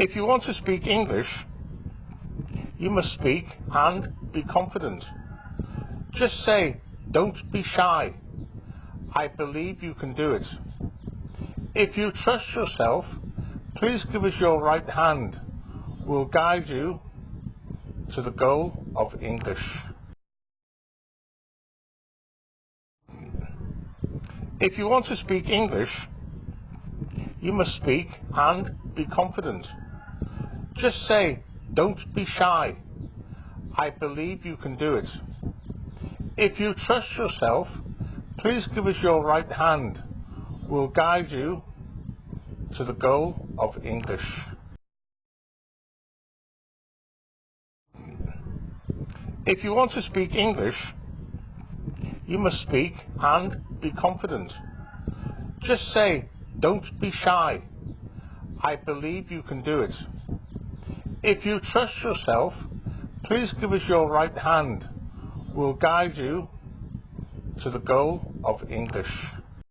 If you want to speak English, you must speak and be confident. Just say, "Don't be shy. I believe you can do it." If you trust yourself, please give us your right hand. We'll guide you to the goal of English. If you want to speak English, you must speak and be confident. Just say, "Don't be shy. I believe you can do it." If you trust yourself, please give us your right hand. We'll guide you to the goal of English. If you want to speak English, you must speak and be confident. Just say, "Don't be shy. I believe you can do it." If you trust yourself, please give us your right hand. We'll guide you to the goal of English.